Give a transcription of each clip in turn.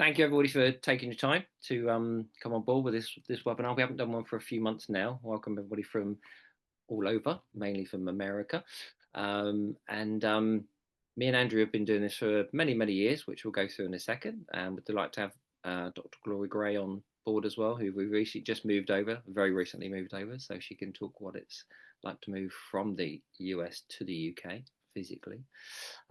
thank you everybody for taking your time to come on board with this webinar. We haven't done one for a few months now. Welcome everybody from all over, mainly from America. Me and Andrew have been doing this for many years, which we'll go through in a second. And we'd like to have Dr. Glori Gray on board as well, who we recently just moved over, very recently moved over, so she can talk what it's like to move from the US to the UK physically.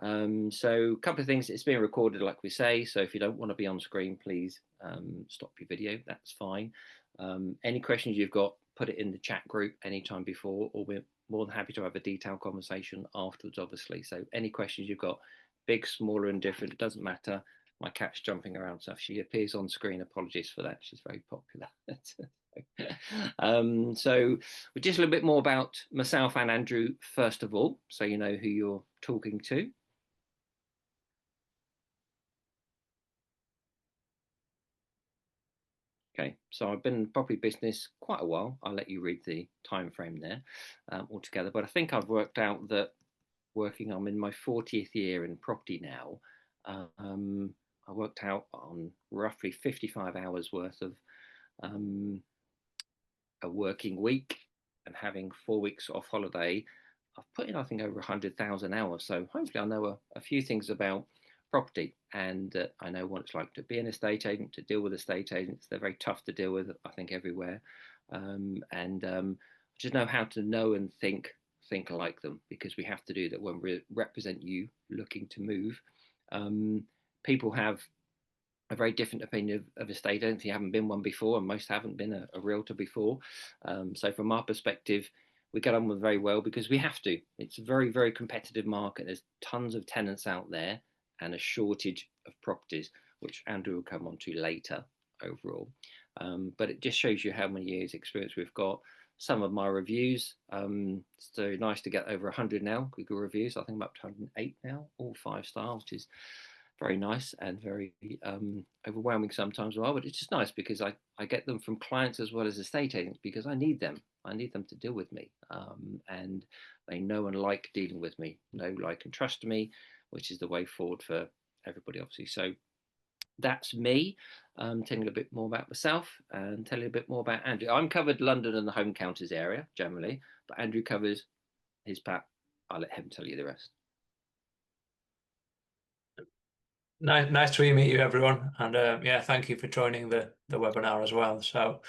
So a couple of things, it's being recorded like we say, so if you don't want to be on screen, please stop your video, that's fine. Any questions you've got, put it in the chat group anytime before, or we're more than happy to have a detailed conversation afterwards, obviously. So any questions you've got, big, small, or indifferent, it doesn't matter. My cat's jumping around, so if she appears on screen, apologies for that, she's very popular. So just a little bit more about myself and Andrew first of all, so you know who you're talking to. Okay, so I've been in property business quite a while. I'll let you read the time frame there altogether, but I think I've worked out that I'm in my 40th year in property now. I worked out on roughly 55 hours worth of a working week, and having 4 weeks off holiday, I've put in, I think, over 100,000 hours. So hopefully I know a few things about property, and I know what it's like to be an estate agent, to deal with estate agents. They're very tough to deal with, I think, everywhere. Just know how to know and think like them, because we have to do that when we represent you looking to move. People have a very different opinion of estate agents. You haven't been one before, and most haven't been a realtor before. So from our perspective, we get on with very well because we have to. It's a very competitive market. There's tons of tenants out there and a shortage of properties, which Andrew will come on to later overall. But it just shows you how many years experience we've got. Some of my reviews, so nice to get over 100 now, Google reviews. I think I'm up to 108 now, all 5-star, which is very nice and very overwhelming sometimes as well. But it's just nice because I get them from clients as well as estate agents, because I need them. I need them to deal with me, and they know and like dealing with me, know, like, and trust me, which is the way forward for everybody, obviously. So that's me, telling you a bit more about myself and telling you a bit more about Andrew. I'm covered London and the home counties area generally, but Andrew covers his patch. I'll let him tell you the rest. Nice to meet you, everyone, and yeah, thank you for joining the webinar as well. So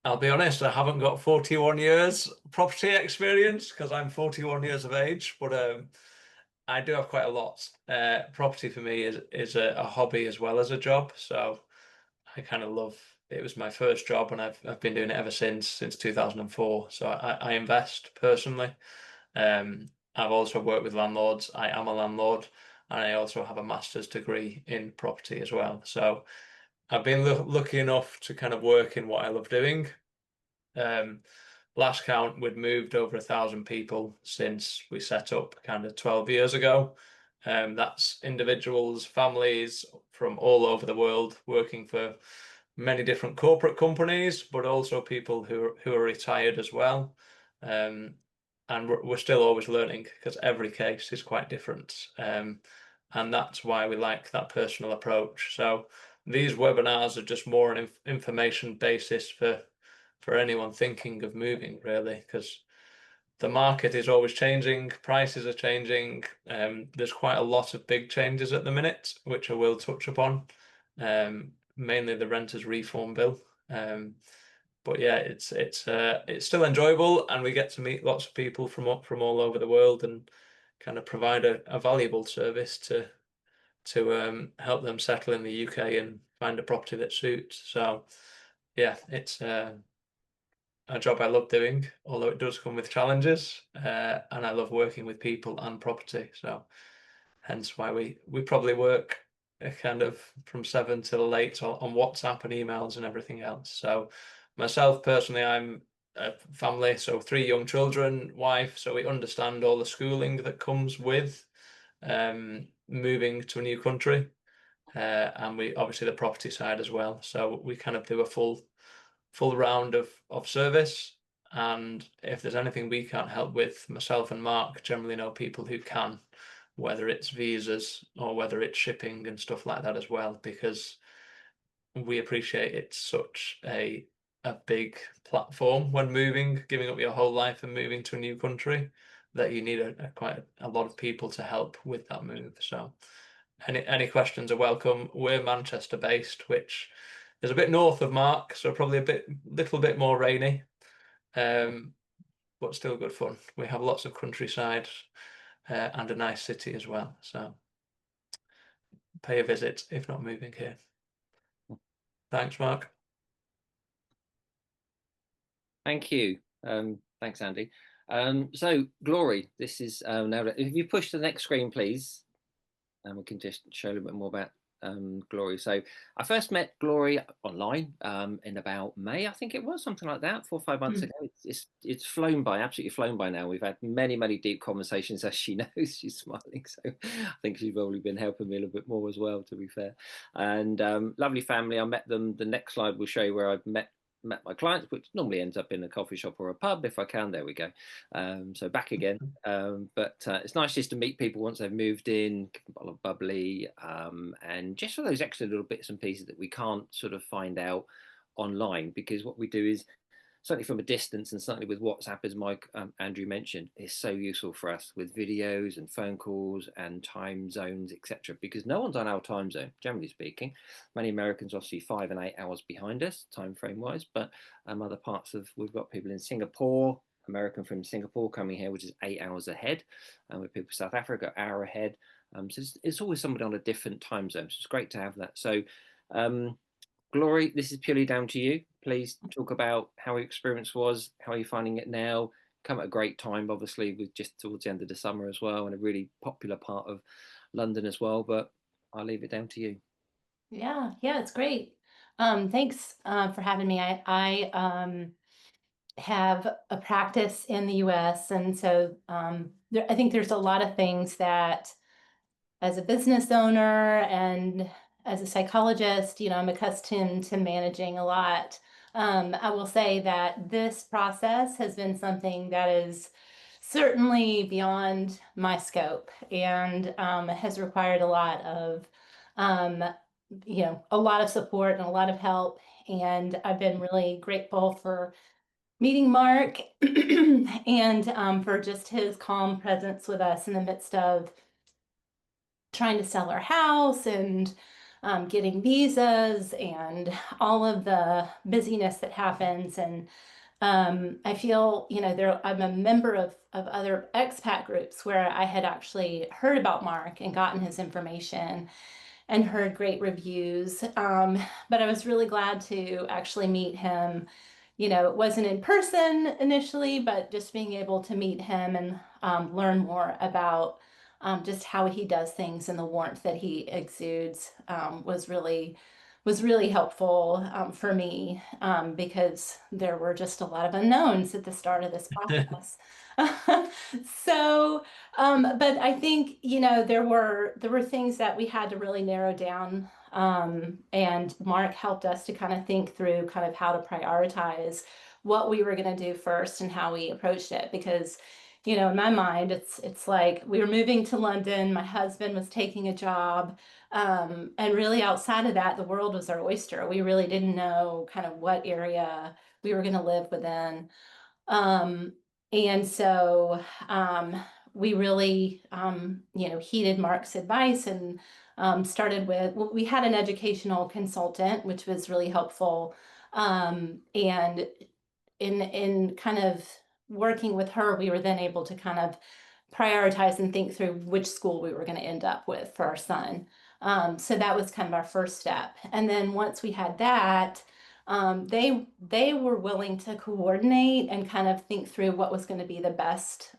I'll be honest, I haven't got 41 years property experience because I'm 41 years of age, but I do have quite a lot. Property for me is a hobby as well as a job, so I kind of love. It was my first job, and I've been doing it ever since 2004. So I invest personally. I've also worked with landlords. I am a landlord, and I also have a master's degree in property as well. So I've been lucky enough to kind of work in what I love doing. Last count, we'd moved over 1,000 people since we set up kind of 12 years ago. That's individuals, families from all over the world working for many different corporate companies, but also people who are retired as well. And we're still always learning because every case is quite different. And that's why we like that personal approach. So these webinars are just more an information basis for anyone thinking of moving, really, because the market is always changing, prices are changing. There's quite a lot of big changes at the minute, which I will touch upon, mainly the renters reform bill. But yeah, it's still enjoyable, and we get to meet lots of people from all over the world and kind of provide a valuable service to help them settle in the UK and find a property that suits. So yeah, it's a job I love doing, although it does come with challenges, and I love working with people and property. So hence why we probably work kind of from 7 till late on WhatsApp and emails and everything else. So myself personally, I'm a family, so 3 young children, wife, so we understand all the schooling that comes with moving to a new country, and we obviously the property side as well. So we kind of do a full round of service, and if there's anything we can't help with, myself and Mark generally know people who can, whether it's visas or whether it's shipping and stuff like that as well, because we appreciate it's such a big platform when moving, giving up your whole life and moving to a new country, that you need quite a lot of people to help with that move. So any questions are welcome. We're Manchester based, which is a bit north of Mark, so probably little bit more rainy, but still good fun. We have lots of countryside and a nice city as well. So pay a visit if not moving here. Thanks, Mark. Thank you. Thanks, Andy. So, Glori, this is now. If you push to the next screen, please, and we can just show a little bit more about Glori. So, I first met Glori online in about May, I think it was, something like that, 4 or 5 months ago. It's flown by, absolutely flown by now. We've had many deep conversations, as she knows. She's smiling, so I think she's probably been helping me a little bit more as well, to be fair. And lovely family. I met them. The next slide will show you where I've met my clients, which normally ends up in a coffee shop or a pub if I can. There we go. So back again. But it's nice just to meet people once they've moved in, give them a bottle of bubbly, and just for those extra little bits and pieces that we can't sort of find out online, because what we do is, certainly from a distance and certainly with WhatsApp, as Mike Andrew mentioned, is so useful for us with videos and phone calls and time zones, etc. Because no one's on our time zone, generally speaking. Many Americans obviously 5 and 8 hours behind us, time frame wise, but other parts of, we've got people in Singapore, American from Singapore coming here, which is 8 hours ahead, and with people South Africa, hour ahead. So it's always somebody on a different time zone. So it's great to have that. So Glori, this is purely down to you. Please talk about how your experience was, how are you finding it now? Come at a great time, obviously, with just towards the end of the summer as well, and a really popular part of London as well. But I'll leave it down to you. Yeah, it's great. Thanks for having me. I have a practice in the US, and so I think there's a lot of things that, as a business owner and as a psychologist, I'm accustomed to managing a lot. I will say that this process has been something that is certainly beyond my scope, and has required a lot of, um, a lot of support and a lot of help. And I've been really grateful for meeting Mark and for just his calm presence with us in the midst of trying to sell our house and getting visas and all of the busyness that happens. And I feel, I'm a member of other expat groups where I had actually heard about Mark and gotten his information and heard great reviews. But I was really glad to actually meet him. It wasn't in person initially, but just being able to meet him and learn more about just how he does things and the warmth that he exudes was really helpful for me, because there were just a lot of unknowns at the start of this process. So, but I think, there were things that we had to really narrow down. And Mark helped us to kind of think through kind of how to prioritize what we were going to do first and how we approached it. Because, in my mind, it's like we were moving to London, my husband was taking a job, and really outside of that, the world was our oyster. We really didn't know kind of what area we were going to live within. Um, and so we really, heeded Mark's advice and started with, well, we had an educational consultant, which was really helpful. And in kind of working with her, we were then able to kind of prioritize and think through which school we were going to end up with for our son. So that was kind of our first step. And then once we had that, they were willing to coordinate and kind of think through what was going to be the best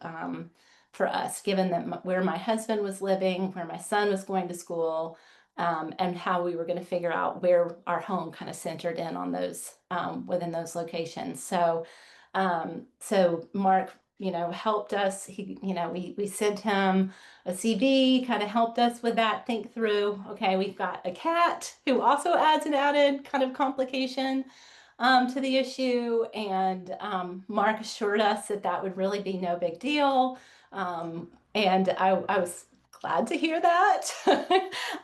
for us, given that where my husband was living, where my son was going to school, and how we were going to figure out where our home kind of centered in on those within those locations. So Mark, helped us. We sent him a CV, kind of helped us with that, think through, okay, we've got a cat who also adds an added kind of complication to the issue. And Mark assured us that that would really be no big deal. And I was glad to hear that.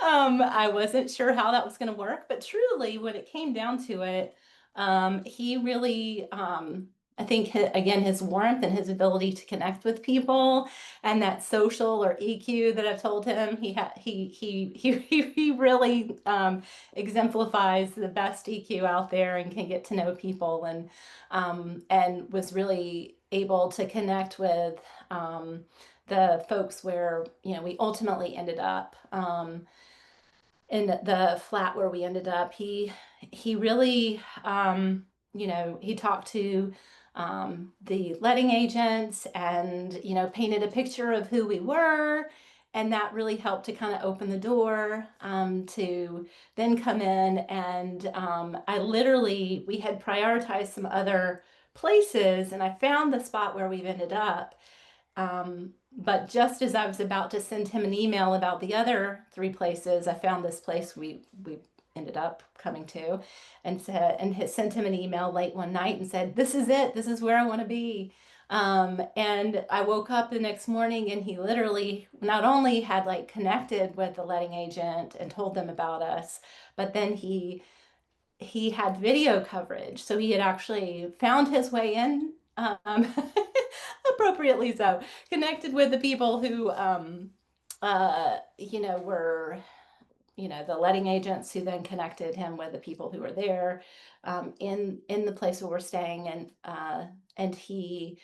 I wasn't sure how that was going to work, but truly, when it came down to it, he really, I think, again, his warmth and his ability to connect with people, and that social or EQ that I've told him he really exemplifies the best EQ out there and can get to know people, and was really able to connect with the folks where, you know, we ultimately ended up, in the flat where we ended up. He really, you know, he talked to the letting agents, and, you know, painted a picture of who we were, and that really helped to kind of open the door, to then come in. And we had prioritized some other places, and I found the spot where we've ended up. But just as I was about to send him an email about the other 3 places, I found this place we ended up coming to, and sent him an email late one night and said, "This is it. This is where I want to be." And I woke up the next morning, and he literally not only had like connected with the letting agent and told them about us, but then he had video coverage. So he had actually found his way in, appropriately so, connected with the people who, you know, were, you know, the letting agents, who then connected him with the people who were there, in the place where we're staying. And he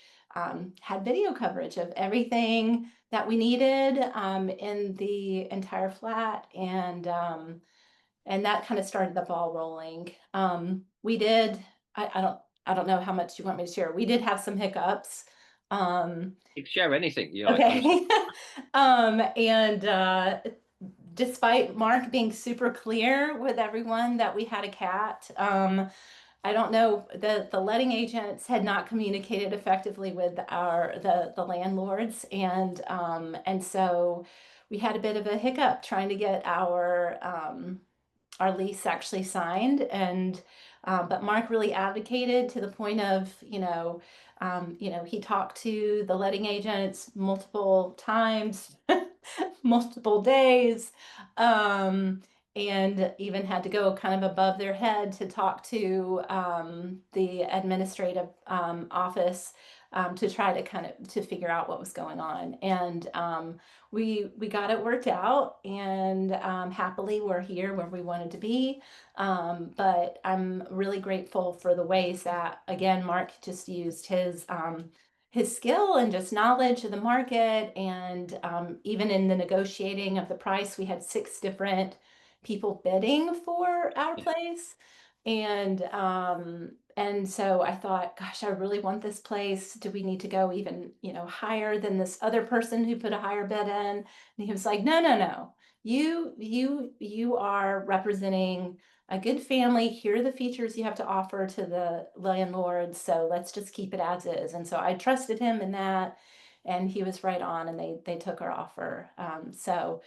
had video coverage of everything that we needed, in the entire flat. And that kind of started the ball rolling. We did, I don't know how much you want me to share. We did have some hiccups. You can share anything you like, honestly. Okay. And despite Mark being super clear with everyone that we had a cat, I don't know, the letting agents had not communicated effectively with the landlords, and so we had a bit of a hiccup trying to get our lease actually signed. And but Mark really advocated to the point of, you know, he talked to the letting agents multiple times, multiple days, and even had to go kind of above their head to talk to the administrative office, to try to kind of to figure out what was going on. And we got it worked out, and happily we're here where we wanted to be. But I'm really grateful for the ways that, again, Mark just used his skill and just knowledge of the market. And even in the negotiating of the price, we had 6 different people bidding for our place. And so I thought, gosh, I really want this place. Do we need to go even, you know, higher than this other person who put a higher bid in? And he was like, no, no, no. You are representing a good family. Here are the features you have to offer to the landlord. So let's just keep it as is. And so I trusted him in that, and he was right on, and they took our offer. So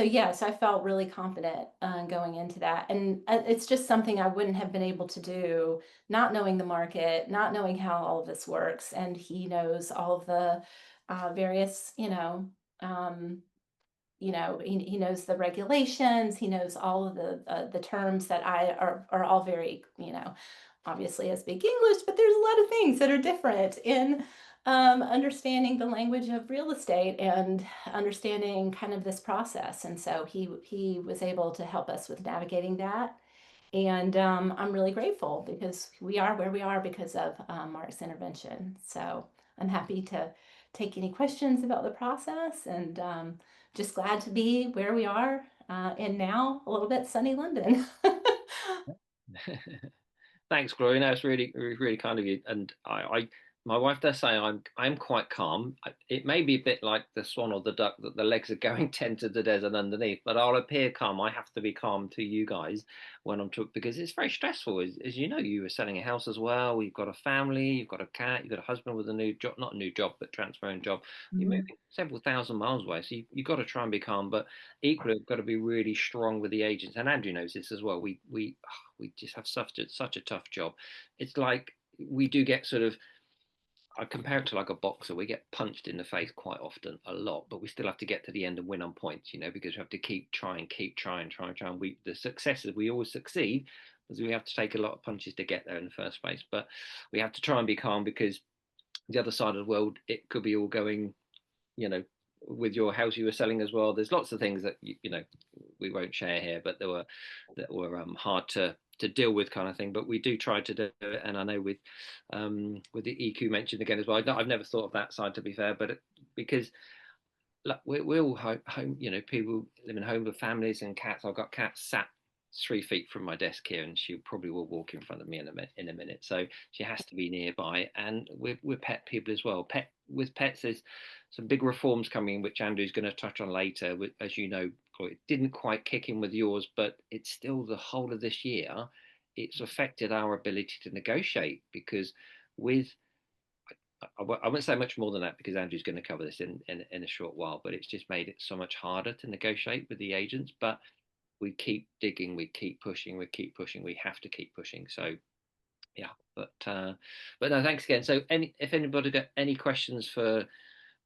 yes, I felt really confident going into that. And it's just something I wouldn't have been able to do, not knowing the market, not knowing how all of this works. And he knows all of the various, he knows the regulations, he knows all of the terms that are all very, obviously I speak English, but there's a lot of things that are different in understanding the language of real estate and understanding kind of this process. And so he was able to help us with navigating that. And I'm really grateful, because we are where we are because of Mark's intervention. So I'm happy to take any questions about the process, and just glad to be where we are, and now a little bit sunny London. Thanks, Gloria. No, it's really, really kind of you. And my wife does say I'm quite calm. It may be a bit like the swan or the duck, that the legs are going 10 to the desert underneath, but I'll appear calm. I have to be calm to you guys when I'm talking, because it's very stressful. As you know, you were selling a house as well. You've got a family, you've got a cat, you've got a husband with a new job, not a new job, but transferring job. You're moving several thousand miles away. So you've got to try and be calm, but equally, you've got to be really strong with the agents. And Andrew knows this as well. We just have such a tough job. It's like we do get sort of, I compare it to like a boxer. We get punched in the face quite often, a lot, but we still have to get to the end and win on points, because we have to keep trying. The successes, we always succeed, because we have to take a lot of punches to get there in the first place. But we have to try and be calm, because the other side of the world, it could be all going, with your house you were selling as well. There's lots of things that we won't share here, but that were hard to deal with, kind of thing. But we do try to do it, and I know with the EQ mentioned again as well. I've never thought of that side, to be fair, but because like we're all home, people live in home with families and cats. I've got cats sat 3 feet from my desk here, and she probably will walk in front of me in a minute. So she has to be nearby. And we're pet people as well. With pets, there's some big reforms coming, which Andrew's going to touch on later. As you know, it didn't quite kick in with yours, but it's still the whole of this year. It's affected our ability to negotiate, because with I won't say much more than that, because Andrew's going to cover this in a short while, but it's just made it so much harder to negotiate with the agents. But we keep digging, we keep pushing, we have to keep pushing. So yeah, but no, thanks again. So if anybody got any questions for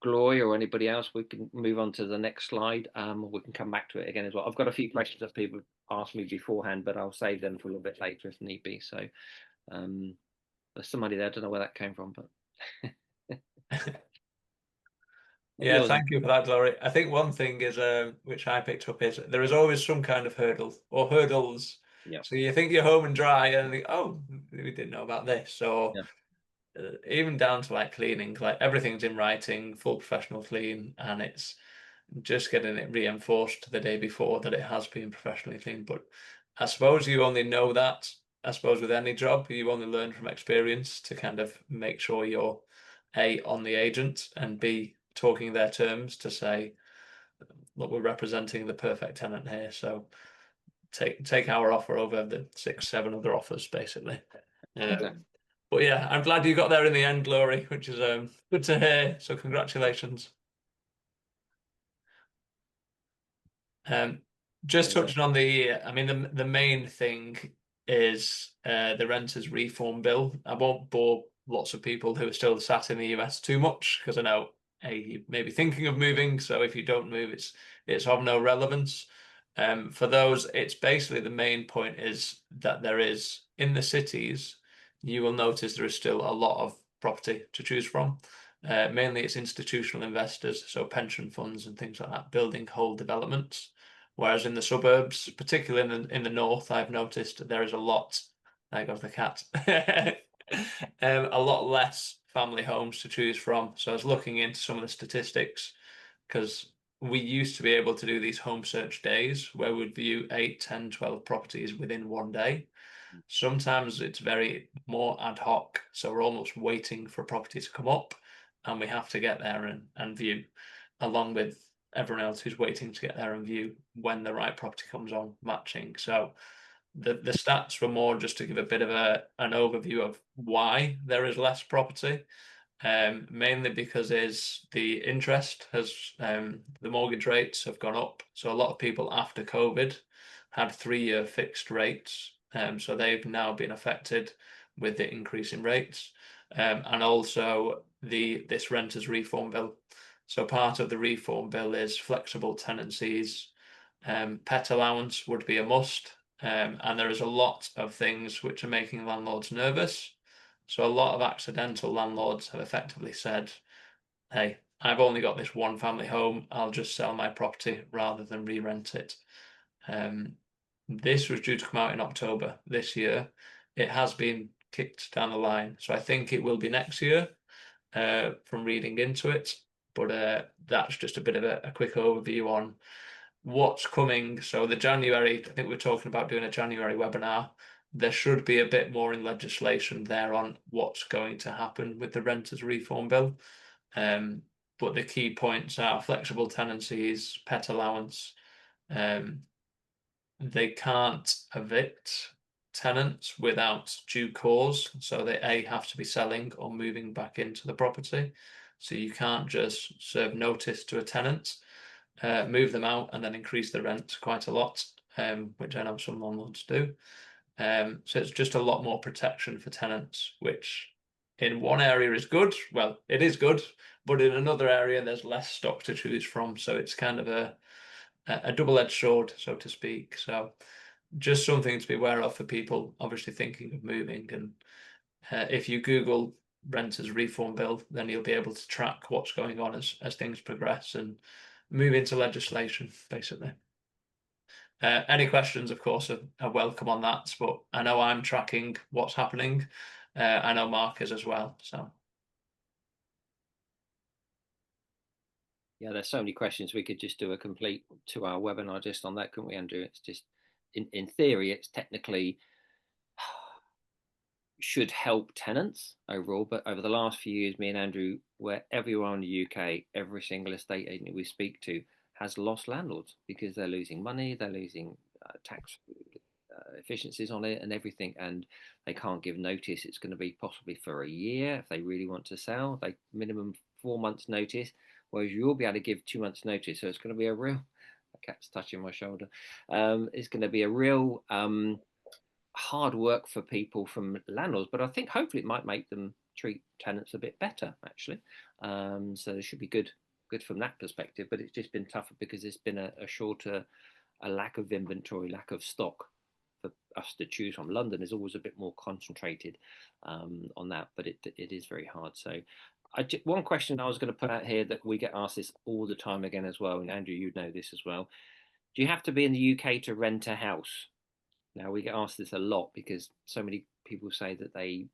Glori or anybody else, we can move on to the next slide. We can come back to it again as well. I've got a few questions that people asked me beforehand, but I'll save them for a little bit later if need be. So there's somebody there, I don't know where that came from, but yeah, thank you for that, Glori. I think one thing is, which I picked up, is there is always some kind of hurdle or hurdles. Yeah. So you think you're home and dry, and think, oh, we didn't know about this. So even down to like cleaning, like everything's in writing, full professional clean, and it's just getting it reinforced the day before that it has been professionally cleaned. But I suppose you only know that. I suppose with any job, you only learn from experience to kind of make sure you're A, on the agent, and B, talking their terms to say, look, we're representing the perfect tenant here, so take our offer over the 6-7 other offers, basically. But yeah, I'm glad you got there in the end, Glori, which is good to hear. So congratulations. Just touching on the main thing is the renters reform bill. I won't bore lots of people who are still sat in the US too much, because I know you may be thinking of moving. So if you don't move, it's of no relevance. For those, it's basically the main point is that there is, in the cities, you will notice there is still a lot of property to choose from. Mainly it's institutional investors, so pension funds and things like that, building whole developments. Whereas in the suburbs, particularly in the north, I've noticed there is a lot. There goes the cat. A lot less family homes to choose from. So I was looking into some of the statistics, because we used to be able to do these home search days where we'd view 8, 10, 12 properties within one day. Sometimes it's very more ad hoc, so we're almost waiting for a property to come up, and we have to get there and view, along with everyone else who's waiting to get there and view when the right property comes on, matching. So the stats were more just to give a bit of an overview of why there is less property. Mainly because the interest has, the mortgage rates have gone up. So a lot of people after COVID had 3-year fixed rates. So they've now been affected with the increase in rates. And also this renters reform bill. So part of the reform bill is flexible tenancies. Pet allowance would be a must. And there is a lot of things which are making landlords nervous. So a lot of accidental landlords have effectively said, hey, I've only got this one family home, I'll just sell my property rather than re-rent it. This was due to come out in October this year. It has been kicked down the line. So I think it will be next year, from reading into it. But that's just a bit of a quick overview on what's coming. So the January, I think we're talking about doing a January webinar. There should be a bit more in legislation there on what's going to happen with the renters reform bill. But the key points are flexible tenancies, pet allowance. They can't evict tenants without due cause. So they have to be selling or moving back into the property. So you can't just serve notice to a tenant, move them out and then increase the rent quite a lot, which I know some landlords do. So it's just a lot more protection for tenants, which in one area is good. Well, it is good, but in another area there's less stock to choose from. So it's kind of a double-edged sword, so to speak. So just something to be aware of for people obviously thinking of moving. And if you Google renters reform bill, then you'll be able to track what's going on as things progress and move into legislation, basically. Any questions, of course, are welcome on that, but I know I'm tracking what's happening. I know Mark is as well. So yeah, there's so many questions. We could just do a complete 2-hour webinar just on that, couldn't we, Andrew? It's just, in theory, it's technically should help tenants overall, but over the last few years, me and Andrew, wherever you are in the UK, every single estate agent we speak to has lost landlords because they're losing money, they're losing tax efficiencies on it and everything, and they can't give notice. It's going to be possibly for a year if they really want to sell. They minimum 4 months notice, whereas you'll be able to give 2 months notice. So it's going to be a real, a cat's touching my shoulder. It's going to be a real hard work for people from landlords, but I think hopefully it might make them treat tenants a bit better, actually. So it should be good from that perspective, but it's just been tougher because it's been a shorter, a lack of inventory, lack of stock for us to choose from. London is always a bit more concentrated on that, but it is very hard. So one question I was going to put out here that we get asked this all the time again as well, and Andrew, you know this as well. Do you have to be in the UK to rent a house? Now, we get asked this a lot because so many people say that they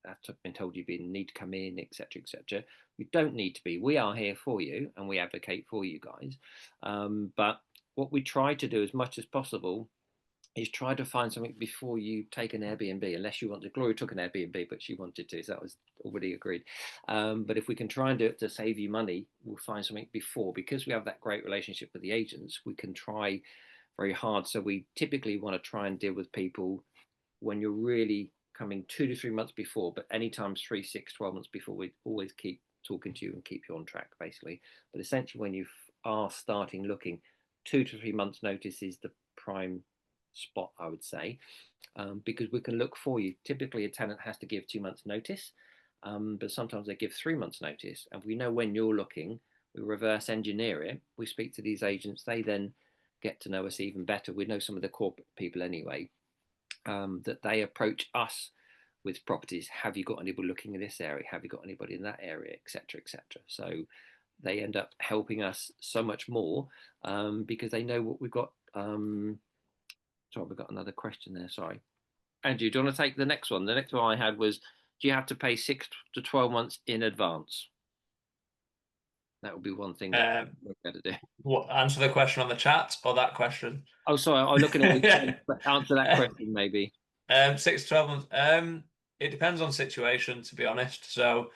have been told you need to come in, etc., etc. You don't need to be. We are here for you and we advocate for you guys. But what we try to do as much as possible is try to find something before you take an Airbnb, unless you want to. Glori took an Airbnb, but she wanted to, so that was already agreed. But if we can try and do it to save you money, we'll find something before. Because we have that great relationship with the agents, we can try very hard. So we typically want to try and deal with people when you're really coming 2 to 3 months before, but anytime 3, 6, 12 months before, we always keep talking to you and keep you on track, basically. But essentially, when you are starting looking, 2 to 3 months notice is the prime spot, I would say, because we can look for you. Typically, a tenant has to give 2 months notice, but sometimes they give 3 months notice. And we know when you're looking, we reverse engineer it. We speak to these agents. They then get to know us even better. We know some of the corporate people anyway, that they approach us with properties. Have you got anybody looking in this area? Have you got anybody in that area, etc., etc. So they end up helping us so much more because they know what we've got. Sorry, we've got another question there. Sorry, Andrew, do you want to take the next one? The next one I had was, do you have to pay 6 to 12 months in advance? That would be one thing that we're going to do. What, answer the question on the chat or that question? Oh, sorry, I'm looking at answer that question maybe. 6 to 12 months. It depends on situation, to be honest. So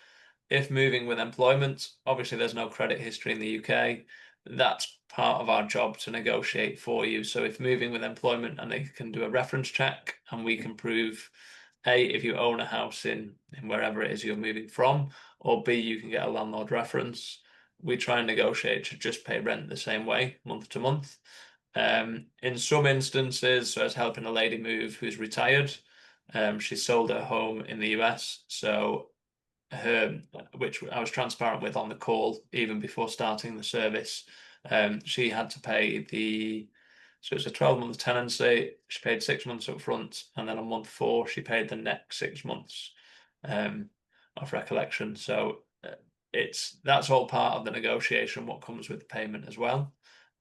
if moving with employment, obviously there's no credit history in the UK. That's part of our job to negotiate for you. So if moving with employment and they can do a reference check and we can prove A, if you own a house in wherever it is you're moving from, or B, you can get a landlord reference, we try and negotiate to just pay rent the same way, month to month. In some instances, so I was helping a lady move who's retired. She sold her home in the US, so which I was transparent with on the call even before starting the service. She had to pay so it's a 12-month tenancy. She paid 6 months up front, and then on month 4 she paid the next 6 months of recollection. So that's all part of the negotiation, what comes with the payment as well.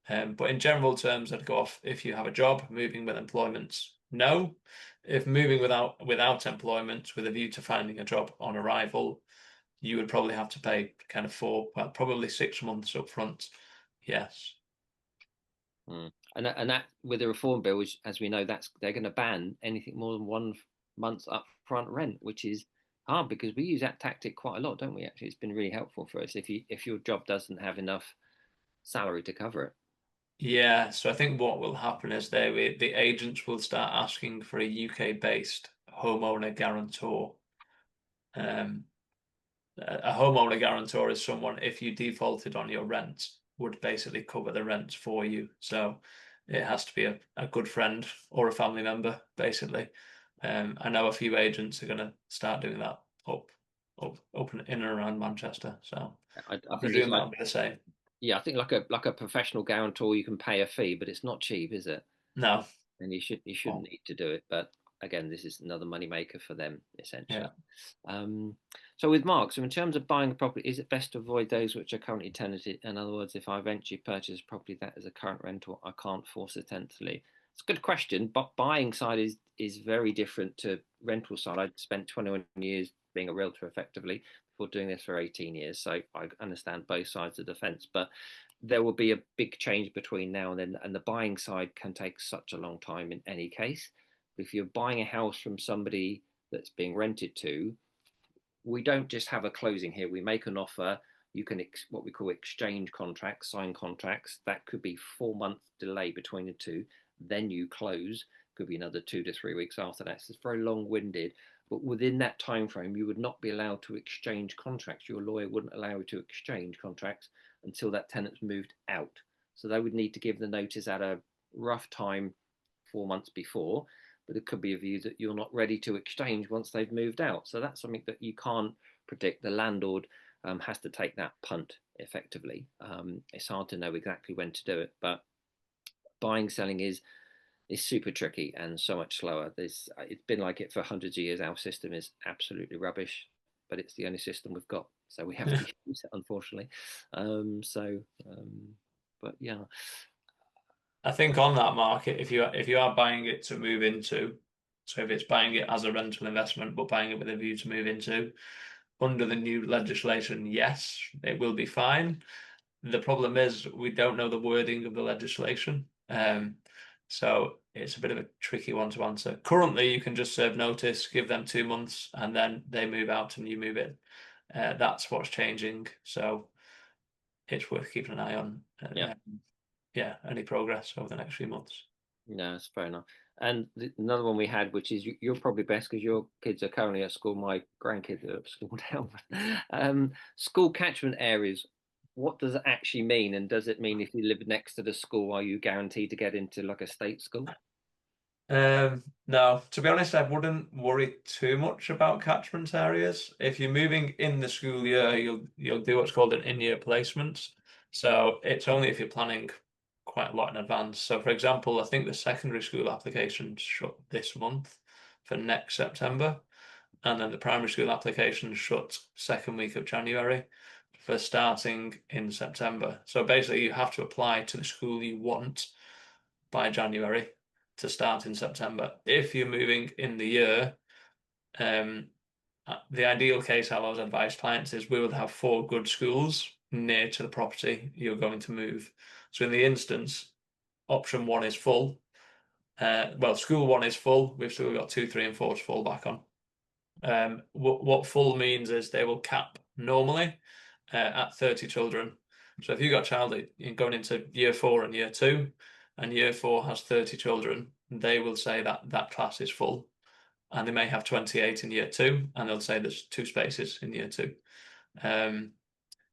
But in general terms, I'd go off if you have a job. Moving with employment, no. If moving without employment with a view to finding a job on arrival, you would probably have to pay kind of probably 6 months up front. Yes. And that with the reform bill, which, as we know, they're going to ban anything more than 1 month's upfront rent, which is hard because we use that tactic quite a lot, don't we? Actually, it's been really helpful for us if your job doesn't have enough salary to cover it. Yeah, so I think what will happen is the agents will start asking for a UK-based homeowner guarantor. A homeowner guarantor is someone, if you defaulted on your rent, would basically cover the rent for you. So it has to be a good friend or a family member, basically. I know a few agents are going to start doing that up up in and around Manchester. So I I think it's presume like, that'll be the same. yeah, I think like a professional guarantor, you can pay a fee, but it's not cheap, is it? No. And you shouldn't need to do it. But again, this is another money maker for them essentially. Yeah. So with Mark, so in terms of buying a property, is it best to avoid those which are currently tenanted? In other words, if I eventually purchase a property that is a current rental, I can't force a tenant to leave. It's a good question, but buying side is very different to rental side. I spent 21 years being a realtor effectively before doing this for 18 years, so I understand both sides of the fence. But there will be a big change between now and then, and the buying side can take such a long time in any case. But if you're buying a house from somebody that's being rented to, we don't just have a closing here. We make an offer. You can what we call exchange contracts, sign contracts. That could be 4 month delay between the two. Then you close. Could be another 2 to 3 weeks after that. So it's very long winded. But within that time frame, you would not be allowed to exchange contracts. Your lawyer wouldn't allow you to exchange contracts until that tenant's moved out. So they would need to give the notice at a rough time 4 months before, but it could be a view that you're not ready to exchange once they've moved out. So that's something that you can't predict. The landlord has to take that punt effectively. It's hard to know exactly when to do it, but buying, selling is super tricky and so much slower. It's been like it for hundreds of years. Our system is absolutely rubbish, but it's the only system we've got, so we have to use it, unfortunately. But yeah, I think on that market, if you are buying it to move into, so if it's buying it as a rental investment but buying it with a view to move into, under the new legislation, yes, it will be fine. The problem is we don't know the wording of the legislation. So it's a bit of a tricky one to answer. Currently, you can just serve notice, give them 2 months, and then they move out and you move in. That's what's changing. So it's worth keeping an eye on. Yeah, any progress over the next few months. no, it's fair enough. And another one we had, which is you're probably best because your kids are currently at school. My grandkids are at school now. School catchment areas. What does it actually mean? And does it mean if you live next to the school, are you guaranteed to get into like a state school? No, to be honest, I wouldn't worry too much about catchment areas. If you're moving in the school year, you'll do what's called an in-year placement. So it's only if you're planning quite a lot in advance. So for example, I think the secondary school application shut this month for next September, and then the primary school application shut second week of January for starting in September. So basically, you have to apply to the school you want by January to start in September. If you're moving in the year, the ideal case I always advise clients is we would have 4 good schools near to the property you're going to move. So in the instance, option 1 is full. Well, school 1 is full. We've still got 2, 3, and 4 to fall back on. What full means is they will cap normally at 30 children. So if you've got a child going into year 4 and year 2, and year 4 has 30 children, they will say that that class is full. And they may have 28 in year 2, and they'll say there's 2 spaces in year 2.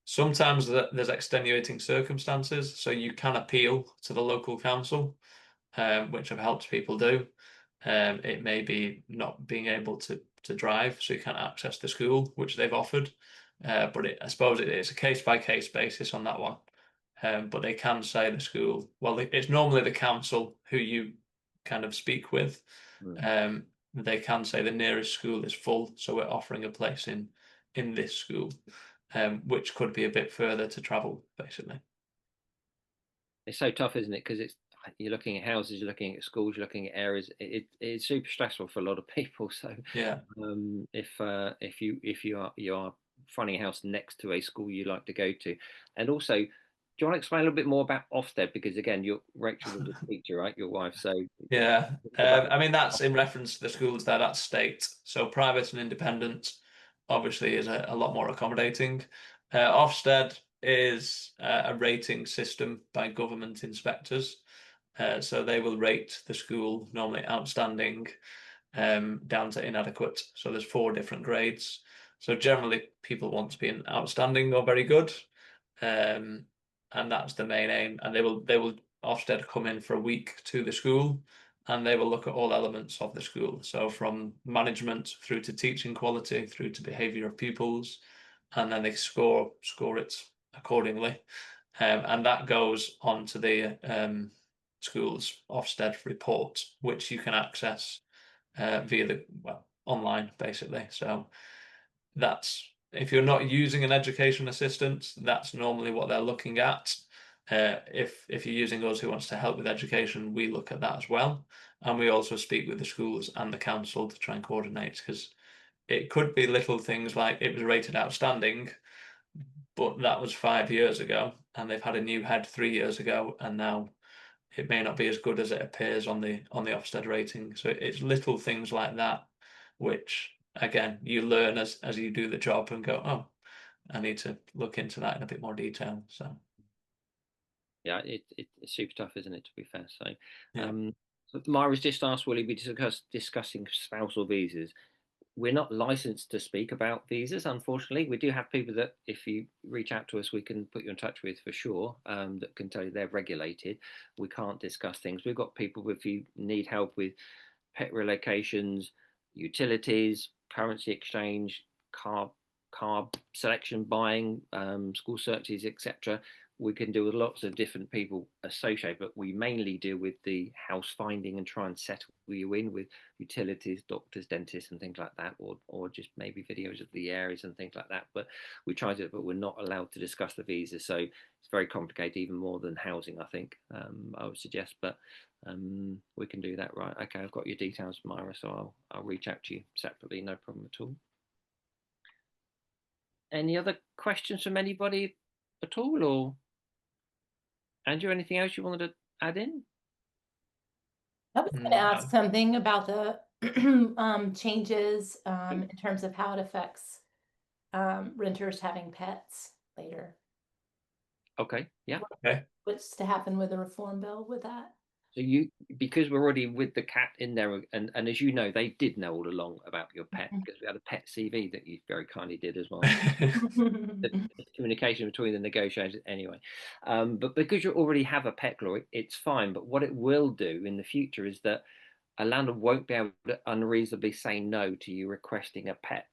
Sometimes there's extenuating circumstances, so you can appeal to the local council, which I've helped people do. It may be not being able to drive, so you can't access the school, which they've offered. But I suppose it's a case-by-case basis on that one. But they can say the school, well, it's normally the council who you kind of speak with. They can say the nearest school is full, so we're offering a place in this school, which could be a bit further to travel, basically. It's so tough, isn't it? Because you're looking at houses, you're looking at schools, you're looking at areas. It's super stressful for a lot of people. So yeah, if you are finding a house next to a school you like to go to, and also, do you want to explain a little bit more about Ofsted? Because again, Rachel was a teacher, right? Your wife. So yeah. I mean, that's in reference to the schools there. That's state. So private and independent, obviously, is a lot more accommodating. Ofsted is a rating system by government inspectors. So they will rate the school normally outstanding down to inadequate. So there's 4 different grades. So generally people want to be an outstanding or very good. And that's the main aim. And they will Ofsted come in for a week to the school and they will look at all elements of the school. So from management through to teaching quality, through to behaviour of pupils, and then they score it accordingly. And that goes on to the school's Ofsted report, which you can access via the online, basically. So that's, if you're not using an education assistant, that's normally what they're looking at. If you're using us who wants to help with education, we look at that as well. And we also speak with the schools and the council to try and coordinate, because it could be little things like it was rated outstanding, but that was 5 years ago, and they've had a new head 3 years ago, and now it may not be as good as it appears on the Ofsted rating. So it's little things like that, which again you learn as you do the job and go, oh, I need to look into that in a bit more detail. So yeah, it's super tough, isn't it, to be fair? So yeah. Myra's just asked, will he be discussing spousal visas? We're not licensed to speak about visas, unfortunately. We do have people that, if you reach out to us, we can put you in touch with for sure, that can tell you they're regulated. We can't discuss things. We've got people, if you need help with pet relocations, utilities, currency exchange, car selection, buying, school searches, etc. We can deal with lots of different people associated, but we mainly deal with the house finding and try and settle you in with utilities, doctors, dentists, and things like that, or just maybe videos of the areas and things like that. But we try to, but we're not allowed to discuss the visa, so it's very complicated, even more than housing, I think. I would suggest, but we can do that, right? Okay, I've got your details, Myra, so I'll reach out to you separately, no problem at all. Any other questions from anybody at all, or Andrew, anything else you wanted to add in? I was going to ask something about the changes in terms of how it affects renters having pets later. Okay, yeah. Okay. What's to happen with the reform bill with that? So because we're already with the cat in there, and as you know, they did know all along about your pet, because we had a pet CV that you very kindly did as well. The communication between the negotiators anyway. But because you already have a pet, Glori, it's fine. But what it will do in the future is that a landlord won't be able to unreasonably say no to you requesting a pet.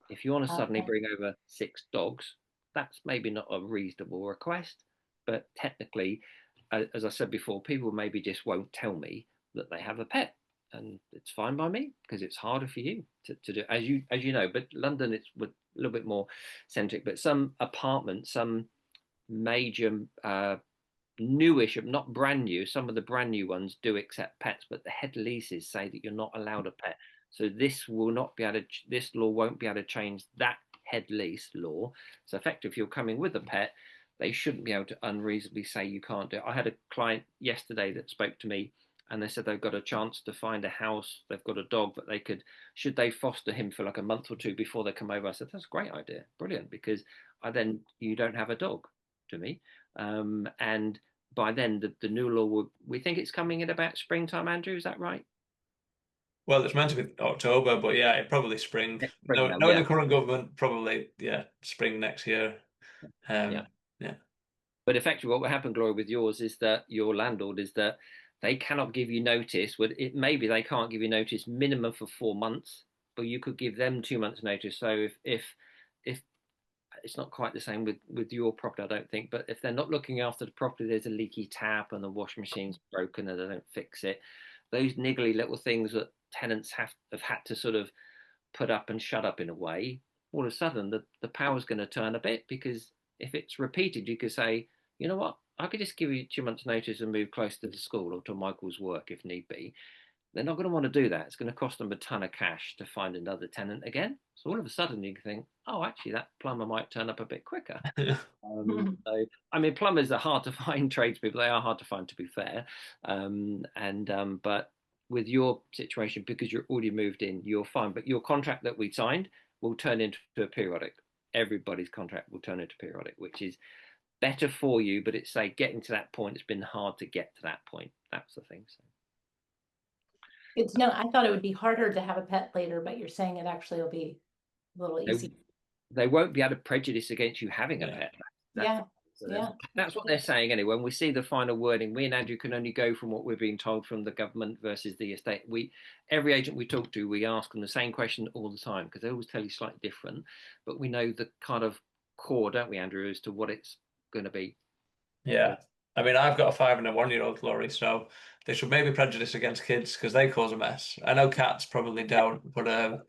If you want to suddenly bring over 6 dogs, that's maybe not a reasonable request, but technically, as I said before, people maybe just won't tell me that they have a pet, and it's fine by me, because it's harder for you to do, as you know. But London, it's a little bit more centric. But some apartments, some major newish, not brand new, some of the brand new ones do accept pets, but the head leases say that you're not allowed a pet. So this will not be able to, this law won't be able to change that head lease law. So effectively, if you're coming with a pet, they shouldn't be able to unreasonably say you can't do it. I had a client yesterday that spoke to me, and they said they've got a chance to find a house. They've got a dog, but they could, should they foster him for like a month or two before they come over? I said, that's a great idea. Brilliant. Because then you don't have a dog to me. And by then the new law we think it's coming in about springtime, Andrew, is that right? Well, it's meant to be October, but yeah, it probably spring. Spring now, Knowing yeah. the current government, probably spring next year. Yeah. Yeah. But effectively, what will happen, Glori, with yours is that your landlord is that they cannot give you notice. Maybe they can't give you notice minimum for 4 months, but you could give them 2 months notice. So if it's not quite the same with your property, I don't think, but if they're not looking after the property, there's a leaky tap and the washing machine's broken and they don't fix it, those niggly little things that tenants have had to sort of put up and shut up in a way, all of a sudden the power's going to turn a bit, because if it's repeated, you could say, you know what, I could just give you 2 months notice and move close to the school or to Michael's work if need be. They're not going to want to do that. It's going to cost them a ton of cash to find another tenant again. So all of a sudden you can think, oh, actually that plumber might turn up a bit quicker. So, I mean, plumbers are hard to find, tradespeople. They are hard to find, to be fair. But with your situation, because you're already moved in, you're fine. But your contract that we signed will turn into a periodic. Everybody's contract will turn into periodic, which is better for you. But it's getting to that point. It's been hard to get to that point. That's the thing. So. It's no, I thought it would be harder to have a pet later, but you're saying it actually will be a little easy. They won't be able to prejudice against you having a pet. That's So Yeah. that's what they're saying anyway. When we see the final wording, we and Andrew can only go from what we're being told from the government versus the estate. Every agent we talk to, we ask them the same question all the time because they always tell you slightly different. But we know the kind of core, don't we, Andrew, as to what it's going to be. Yeah. I mean, I've got a 5 and a 1-year-old, Glori, so they should maybe prejudice against kids because they cause a mess. I know cats probably don't, but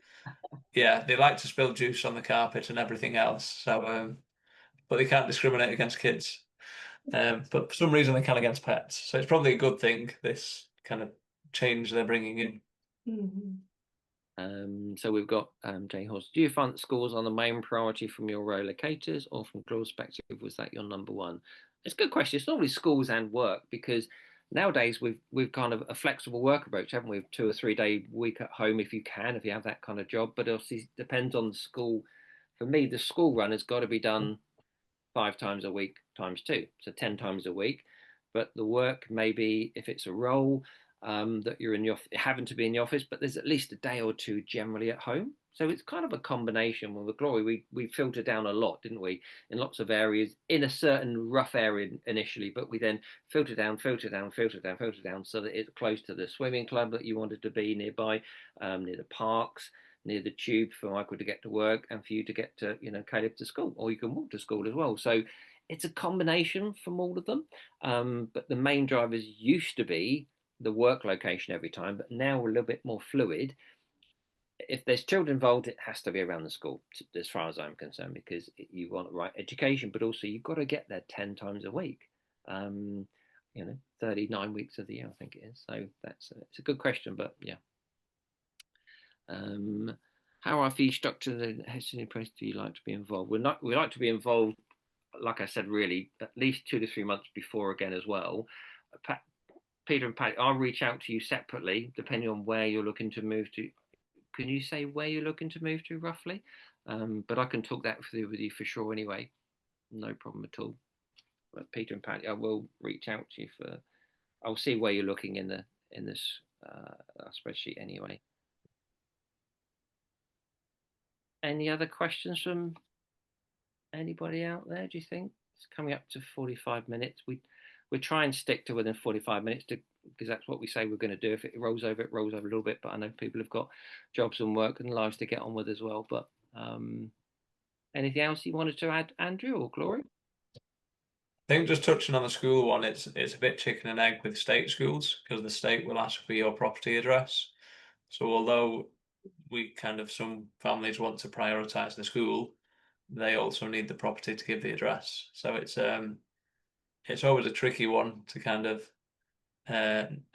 yeah, they like to spill juice on the carpet and everything else. So, but they can't discriminate against kids. But for some reason they can against pets. So it's probably a good thing, this kind of change they're bringing in. So we've got Jay Horse. Do you find that schools are the main priority from your relocators, or from Glori's perspective, was that your number one? It's a good question. It's normally schools and work, because nowadays we've kind of a flexible work approach, haven't we? 2 or 3 day week at home if you can, if you have that kind of job. But obviously it depends on the school. For me, the school run has got to be done 5 times a week times 2, so 10 times a week. But the work, maybe if it's a role that you're having to be in the office, but there's at least a day or 2 generally at home. So it's kind of a combination. With Glori, we filtered down a lot, didn't we, in lots of areas, in a certain rough area initially, but we then filter down, so that it's close to the swimming club that you wanted to be nearby, near the parks, near the tube for Michael to get to work, and for you to get to, Caleb to school, or you can walk to school as well. So it's a combination from all of them. But the main drivers used to be the work location every time, but now we're a little bit more fluid. If there's children involved, it has to be around the school, as far as I'm concerned, because you want the right education, but also you've got to get there 10 times a week. 39 weeks of the year, I think it is. So it's a good question, but yeah. How are fee structured and how process do you like to be involved? We like to be involved, like I said, really at least 2 to 3 months before again as well. Peter and Pat, I'll reach out to you separately depending on where you're looking to move to. Can you say where you're looking to move to roughly? But I can talk that with you for sure anyway. No problem at all. But Peter and Pat, I will reach out to you I'll see where you're looking in this spreadsheet anyway. Any other questions from anybody out there, do you think? It's coming up to 45 minutes. We try and stick to within 45 minutes because that's what we say we're going to do. If it rolls over, it rolls over a little bit. But I know people have got jobs and work and lives to get on with as well. But anything else you wanted to add, Andrew or Glori? I think just touching on the school one, it's a bit chicken and egg with state schools, because the state will ask for your property address. So although some families want to prioritize the school, they also need the property to give the address. So it's always a tricky one to kind of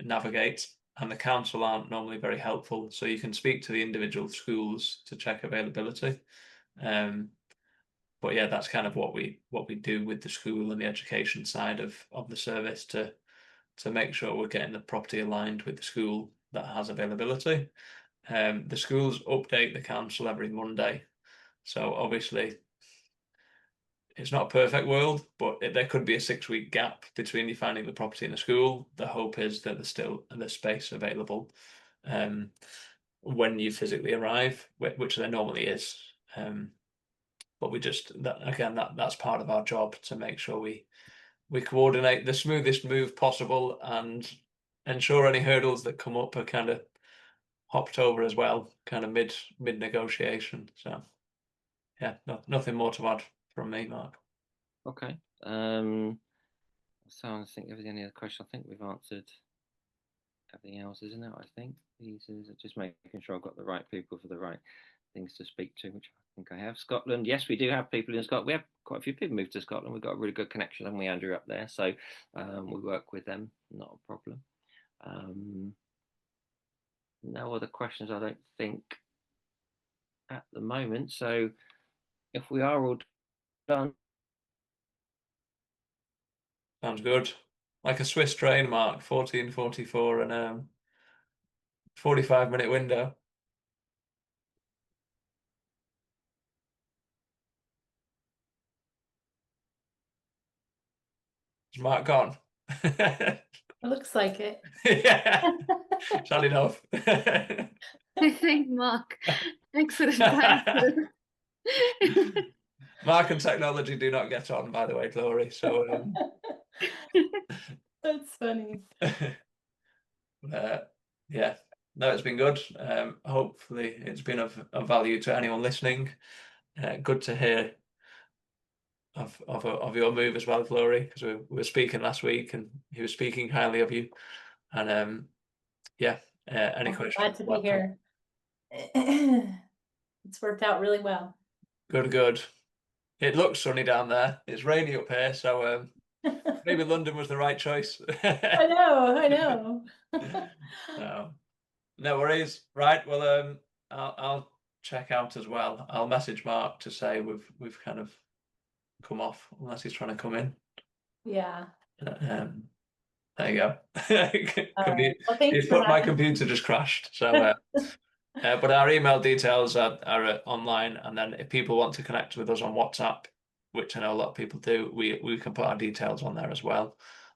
navigate, and the council aren't normally very helpful. So you can speak to the individual schools to check availability. But yeah, that's kind of what we do with the school and the education side of the service to make sure we're getting the property aligned with the school that has availability. The schools update the council every Monday. So obviously it's not a perfect world, but there could be a 6-week gap between you finding the property in the school. The hope is that there's space available when you physically arrive, which there normally is. But that's part of our job, to make sure we coordinate the smoothest move possible and ensure any hurdles that come up are kind of hopped over as well, kind of mid negotiation. So yeah, nothing more to add from me, Mark. Okay. So I think any other question, I think we've answered everything else, isn't it? I think these is just making sure I've got the right people for the right things to speak to, which I think I have. Scotland, yes, we do have people in Scotland. We have quite a few people moved to Scotland. We've got a really good connection, haven't we, Andrew, up there? So we work with them, not a problem. No other questions, I don't think, at the moment. So if we are all done. Sounds good. Like a Swiss train, Mark, 14:44 and 45-minute window. Is Mark gone? It looks like it. Yeah, sad enough. I think Mark exited by. Mark and technology do not get on, by the way, Glori. So That's funny. yeah, no, it's been good. Hopefully it's been of value to anyone listening. Good to hear of your move as well, Glori, because we were speaking last week and he was speaking highly of you. And yeah, any questions? Glad to be here. It's worked out really well. Good. It looks sunny down there. It's rainy up here, so maybe London was the right choice. I know. No worries. Right. Well, I'll check out as well. I'll message Mark to say we've kind of come off, unless he's trying to come in. Yeah. There you go. Right. Well, My computer just crashed. So, but our email details are online, and then if people want to connect with us on WhatsApp, which I know a lot of people do, we can put our details on there as well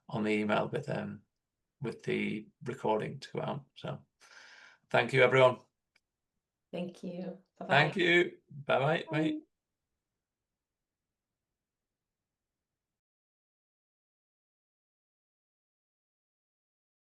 on the email with the recording to go out. So, thank you, everyone. Thank you. Bye-bye. Thank you. Bye-bye. Bye.